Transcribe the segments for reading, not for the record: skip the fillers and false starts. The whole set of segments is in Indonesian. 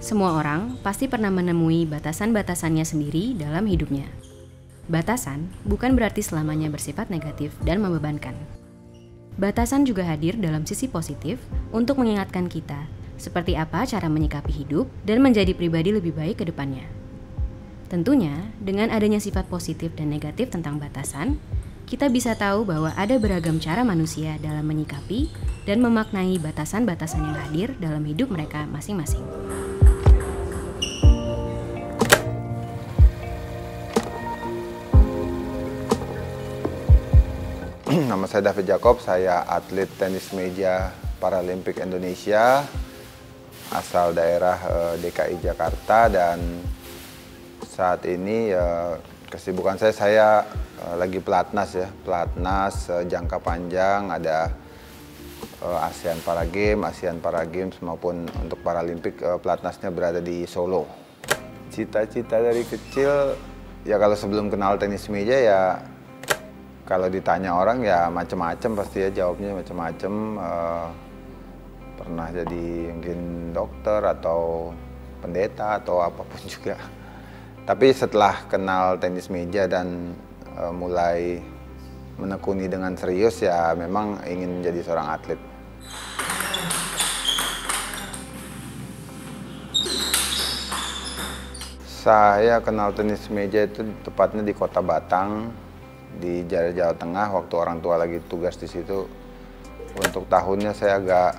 Semua orang pasti pernah menemui batasan-batasannya sendiri dalam hidupnya. Batasan bukan berarti selamanya bersifat negatif dan membebankan. Batasan juga hadir dalam sisi positif untuk mengingatkan kita seperti apa cara menyikapi hidup dan menjadi pribadi lebih baik ke depannya. Tentunya, dengan adanya sifat positif dan negatif tentang batasan, kita bisa tahu bahwa ada beragam cara manusia dalam menyikapi dan memaknai batasan-batasan yang hadir dalam hidup mereka masing-masing. Nama saya David Jacob, saya atlet tenis meja Paralimpik Indonesia, asal daerah DKI Jakarta, dan saat ini kesibukan saya lagi pelatnas ya, pelatnas jangka panjang, ada ASEAN Para Games maupun untuk Paralimpik, pelatnasnya berada di Solo. Cita-cita dari kecil ya, kalau sebelum kenal tenis meja ya, kalau ditanya orang ya macem-macem, pasti ya jawabnya macem-macem. Pernah jadi mungkin dokter atau pendeta atau apapun juga. Tapi setelah kenal tenis meja dan mulai menekuni dengan serius ya, memang ingin menjadi seorang atlet. Saya kenal tenis meja itu tepatnya di Kota Batang, di Jawa Tengah, waktu orang tua lagi tugas di situ. Untuk tahunnya saya agak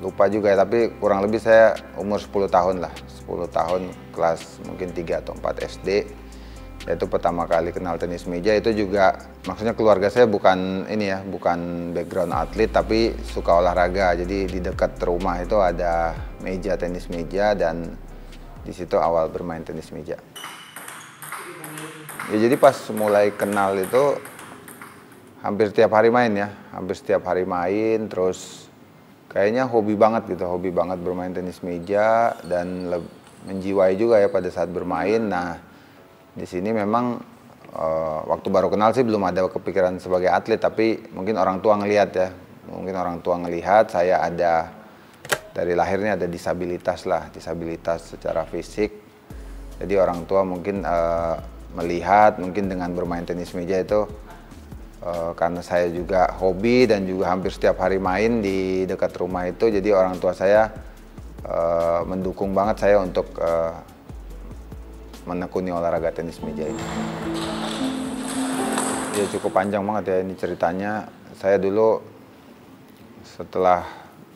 lupa juga ya, tapi kurang lebih saya umur 10 tahun lah. 10 tahun, kelas mungkin 3 atau 4 SD. Itu pertama kali kenal tenis meja. Itu juga, maksudnya keluarga saya bukan ini ya, bukan background atlet, tapi suka olahraga. Jadi di dekat rumah itu ada meja tenis meja, dan di situ awal bermain tenis meja. Ya, jadi pas mulai kenal itu hampir setiap hari main ya, hampir setiap hari main, terus kayaknya hobi banget gitu, hobi banget bermain tenis meja dan menjiwai juga ya pada saat bermain. Nah, di sini memang waktu baru kenal sih belum ada kepikiran sebagai atlet, tapi mungkin orang tua ngelihat ya, mungkin orang tua ngelihat saya ada, dari lahirnya ada disabilitas lah, disabilitas secara fisik. Jadi orang tua mungkin melihat mungkin dengan bermain tenis meja itu, karena saya juga hobi dan juga hampir setiap hari main di dekat rumah itu, jadi orang tua saya mendukung banget saya untuk menekuni olahraga tenis meja ini. Ya cukup panjang banget ya ini ceritanya. Saya dulu setelah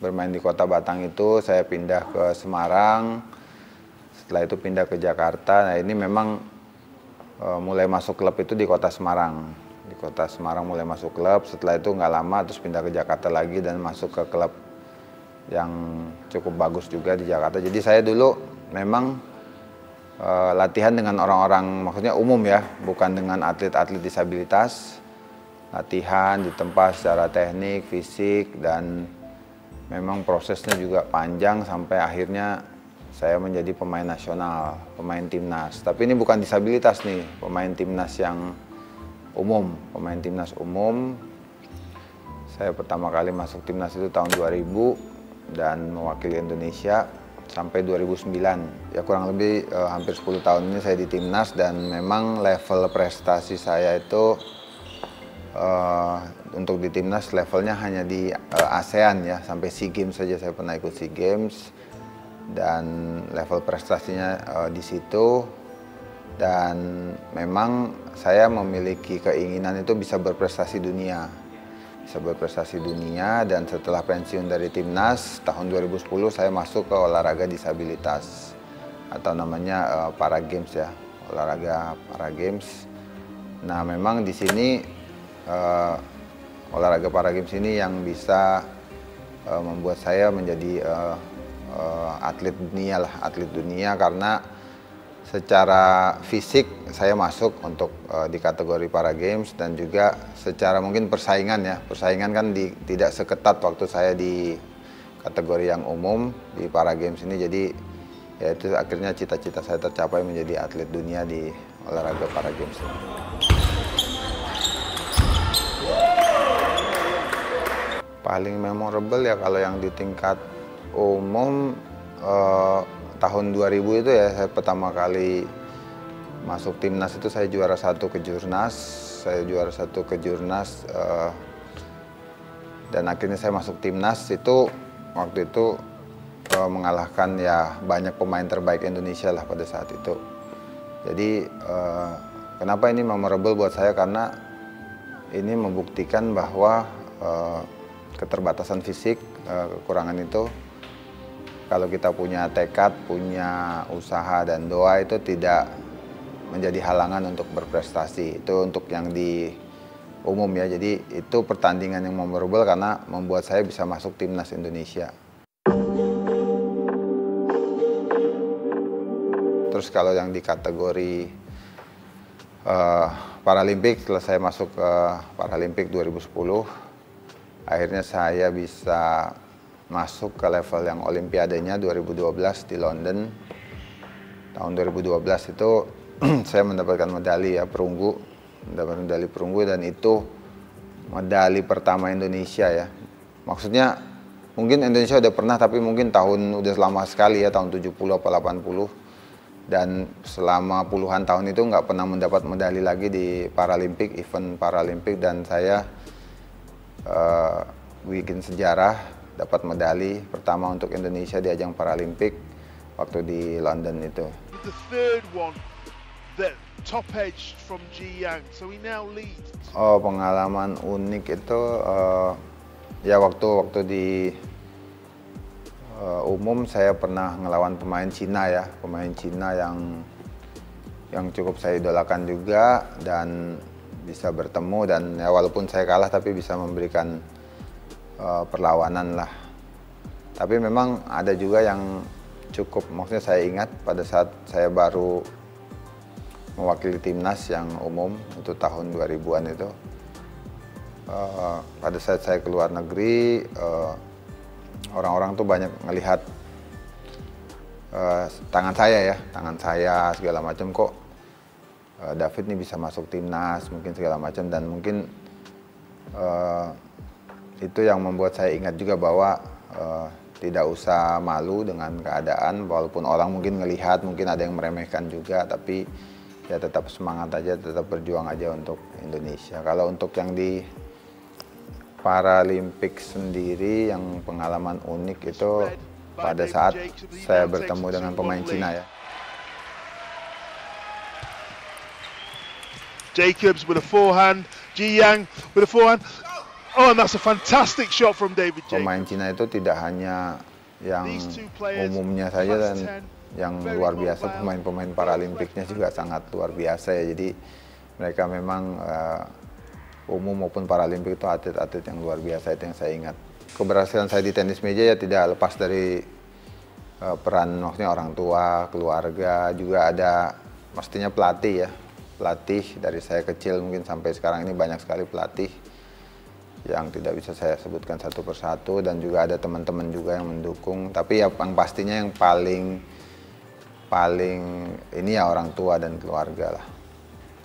bermain di Kota Batang itu, saya pindah ke Semarang, setelah itu pindah ke Jakarta. Nah ini memang mulai masuk klub itu di Kota Semarang. Di Kota Semarang mulai masuk klub, setelah itu nggak lama terus pindah ke Jakarta lagi dan masuk ke klub yang cukup bagus juga di Jakarta. Jadi saya dulu memang latihan dengan orang-orang, maksudnya umum ya, bukan dengan atlet-atlet disabilitas. Latihan di tempat secara teknik, fisik, dan memang prosesnya juga panjang sampai akhirnya saya menjadi pemain nasional, pemain timnas. Tapi ini bukan disabilitas nih, pemain timnas yang umum, pemain timnas umum. Saya pertama kali masuk timnas itu tahun 2000 dan mewakili Indonesia sampai 2009. Ya kurang lebih hampir 10 tahun ini saya di timnas, dan memang level prestasi saya itu untuk di timnas levelnya hanya di ASEAN ya, sampai SEA Games saja saya pernah ikut SEA Games. Dan level prestasinya di situ, dan memang saya memiliki keinginan itu bisa berprestasi dunia, dan setelah pensiun dari timnas tahun 2010 saya masuk ke olahraga disabilitas atau namanya Para Games ya, olahraga Para Games. Nah memang di sini olahraga Para Games ini yang bisa membuat saya menjadi atlet dunia, karena secara fisik saya masuk untuk di kategori Para Games, dan juga secara mungkin persaingan kan tidak seketat waktu saya di kategori yang umum di Para Games ini. Jadi ya itu akhirnya cita-cita saya tercapai menjadi atlet dunia di olahraga Para Games ini. Paling memorable ya kalau yang di tingkat umum tahun 2000 itu ya saya pertama kali masuk timnas itu saya juara satu kejurnas. Dan akhirnya saya masuk timnas itu waktu itu mengalahkan ya banyak pemain terbaik Indonesia lah pada saat itu. Jadi kenapa ini memorable buat saya, karena ini membuktikan bahwa keterbatasan fisik, kekurangan itu, kalau kita punya tekad, punya usaha dan doa itu tidak menjadi halangan untuk berprestasi. Itu untuk yang di umum ya. Jadi itu pertandingan yang memorable karena membuat saya bisa masuk timnas Indonesia. Terus kalau yang di kategori Paralimpik, setelah saya masuk ke Paralimpik 2010, akhirnya saya bisa masuk ke level yang olimpiadenya 2012 di London. Tahun 2012 itu saya mendapatkan medali ya, perunggu, dan itu medali pertama Indonesia ya. Maksudnya mungkin Indonesia udah pernah, tapi mungkin udah lama sekali ya, tahun 70 atau 80. Dan selama puluhan tahun itu nggak pernah mendapat medali lagi di Paralimpik, event Paralimpik, dan saya bikin sejarah, dapat medali pertama untuk Indonesia di ajang Paralimpik waktu di London itu. The third one that top edge from Ji Yang, so he now leads. Oh, pengalaman unik itu ya waktu di umum saya pernah ngelawan pemain Cina ya, pemain Cina yang cukup saya idolakan juga, dan bisa bertemu, dan ya walaupun saya kalah tapi bisa memberikan perlawanan lah. Tapi memang ada juga yang cukup, maksudnya saya ingat pada saat saya baru mewakili timnas yang umum itu tahun 2000-an itu, pada saat saya keluar negeri, orang-orang tuh banyak ngelihat tangan saya segala macam, kok David nih bisa masuk timnas mungkin segala macam, dan mungkin itu yang membuat saya ingat juga bahwa tidak usah malu dengan keadaan, walaupun orang mungkin ngelihat, mungkin ada yang meremehkan juga, tapi ya tetap semangat aja, tetap berjuang aja untuk Indonesia. Kalau untuk yang di Paralimpik sendiri, yang pengalaman unik itu pada saat saya bertemu dengan pemain Cina ya. Jacobs with a forehand, Ji Yang with a forehand. Oh, and that's a fantastic shot from David Jacobs. Pemain Cina itu tidak hanya yang umumnya saja, dan yang luar biasa, pemain-pemain Paralimpiknya juga sangat luar biasa ya. Jadi mereka memang umum maupun Paralimpik itu atlet-atlet yang luar biasa, itu yang saya ingat. Keberhasilan saya di tenis meja ya tidak lepas dari peran, maksudnya orang tua, keluarga, juga ada mestinya pelatih ya. Pelatih dari saya kecil mungkin sampai sekarang ini banyak sekali pelatih yang tidak bisa saya sebutkan satu persatu, dan juga ada teman-teman juga yang mendukung. Tapi ya yang pastinya yang paling ini ya orang tua dan keluarga lah.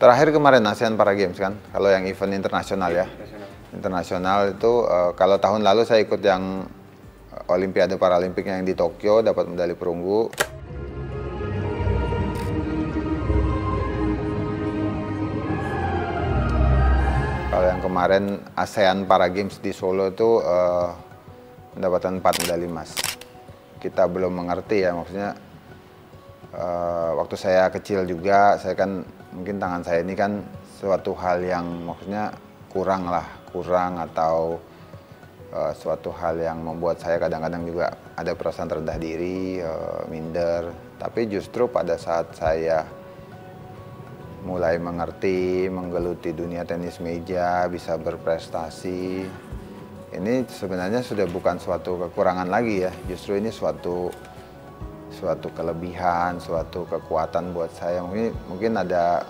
Terakhir kemarin ASEAN Para Games kan, kalau yang event internasional ya. Internasional itu kalau tahun lalu saya ikut yang Olimpiade Paralimpik yang di Tokyo, dapat medali perunggu. Kalau yang kemarin ASEAN Para Games di Solo itu mendapatkan 4 medali emas. Kita belum mengerti ya, maksudnya waktu saya kecil juga, saya kan mungkin tangan saya ini kan suatu hal yang maksudnya kurang atau suatu hal yang membuat saya kadang-kadang juga ada perasaan rendah diri, minder. Tapi justru pada saat saya mulai mengerti, menggeluti dunia tenis meja, bisa berprestasi, ini sebenarnya sudah bukan suatu kekurangan lagi ya, justru ini suatu kelebihan, suatu kekuatan buat saya. Mungkin ada,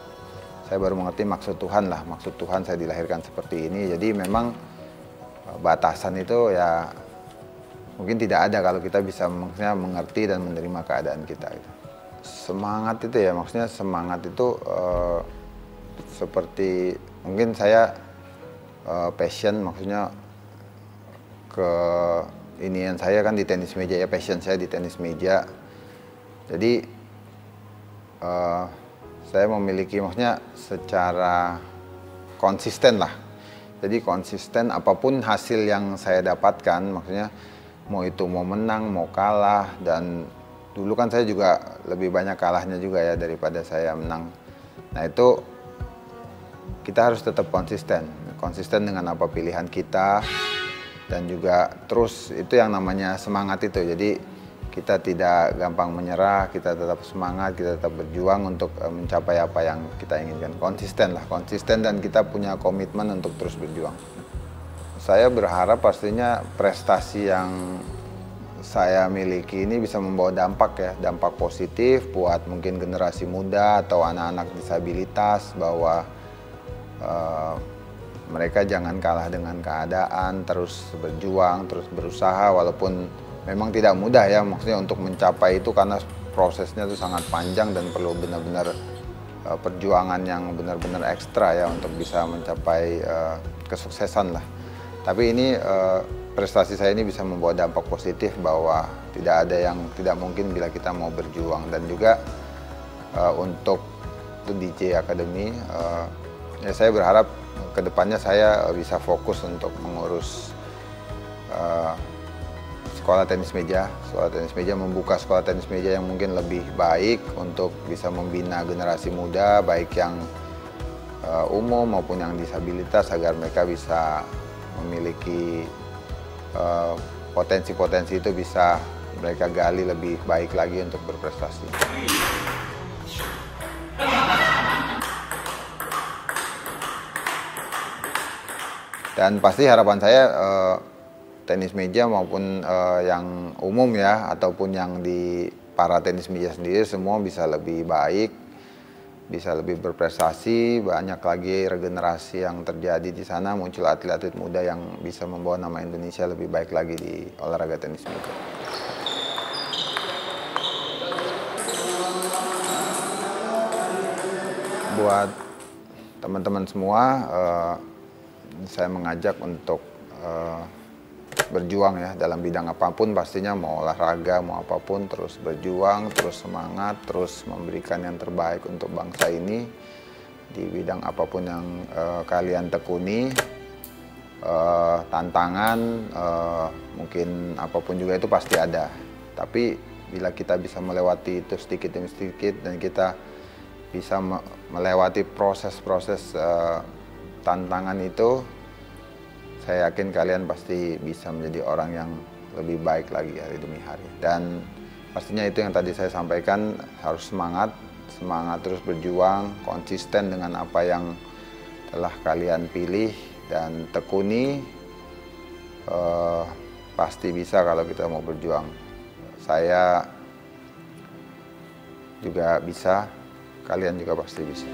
saya baru mengerti maksud Tuhan lah, maksud Tuhan saya dilahirkan seperti ini. Jadi memang batasan itu ya mungkin tidak ada kalau kita bisa maksudnya mengerti dan menerima keadaan kita gitu. Semangat itu ya, maksudnya semangat itu seperti mungkin saya passion, maksudnya inian saya kan di tenis meja ya, passion saya di tenis meja. Jadi saya memiliki, maksudnya secara konsisten lah. Jadi konsisten apapun hasil yang saya dapatkan, maksudnya mau itu mau menang, mau kalah, dan dulu kan saya juga lebih banyak kalahnya juga ya daripada saya menang. Nah itu kita harus tetap konsisten dengan apa pilihan kita, dan juga terus itu yang namanya semangat itu. Jadi kita tidak gampang menyerah, kita tetap semangat, kita tetap berjuang untuk mencapai apa yang kita inginkan. Konsisten dan kita punya komitmen untuk terus berjuang. Saya berharap pastinya prestasi yang saya miliki ini bisa membawa dampak positif buat mungkin generasi muda atau anak-anak disabilitas, bahwa mereka jangan kalah dengan keadaan, terus berjuang, terus berusaha, walaupun memang tidak mudah ya, maksudnya untuk mencapai itu, karena prosesnya itu sangat panjang dan perlu benar-benar perjuangan yang benar-benar ekstra ya untuk bisa mencapai kesuksesan lah. Tapi ini prestasi saya ini bisa membawa dampak positif, bahwa tidak ada yang tidak mungkin bila kita mau berjuang. Dan juga untuk DJ Academy, ya saya berharap kedepannya saya bisa fokus untuk mengurus sekolah tenis meja, membuka sekolah tenis meja yang mungkin lebih baik untuk bisa membina generasi muda, baik yang umum maupun yang disabilitas, agar mereka bisa memiliki potensi-potensi itu bisa mereka gali lebih baik lagi untuk berprestasi. Dan pasti harapan saya tenis meja maupun yang umum ya, ataupun yang di para tenis meja sendiri, semua bisa lebih baik, bisa lebih berprestasi, banyak lagi regenerasi yang terjadi di sana, muncul atlet-atlet muda yang bisa membawa nama Indonesia lebih baik lagi di olahraga tenis meja. Buat teman-teman semua, saya mengajak untuk berjuang ya dalam bidang apapun, pastinya mau olahraga mau apapun, terus berjuang, terus semangat, terus memberikan yang terbaik untuk bangsa ini di bidang apapun yang kalian tekuni. Tantangan mungkin apapun juga itu pasti ada, tapi bila kita bisa melewati itu sedikit demi sedikit, dan kita bisa melewati proses-proses tantangan itu, saya yakin kalian pasti bisa menjadi orang yang lebih baik lagi hari demi hari. Dan pastinya itu yang tadi saya sampaikan, harus semangat terus berjuang, konsisten dengan apa yang telah kalian pilih dan tekuni. Pasti bisa kalau kita mau berjuang. Saya juga bisa, kalian juga pasti bisa.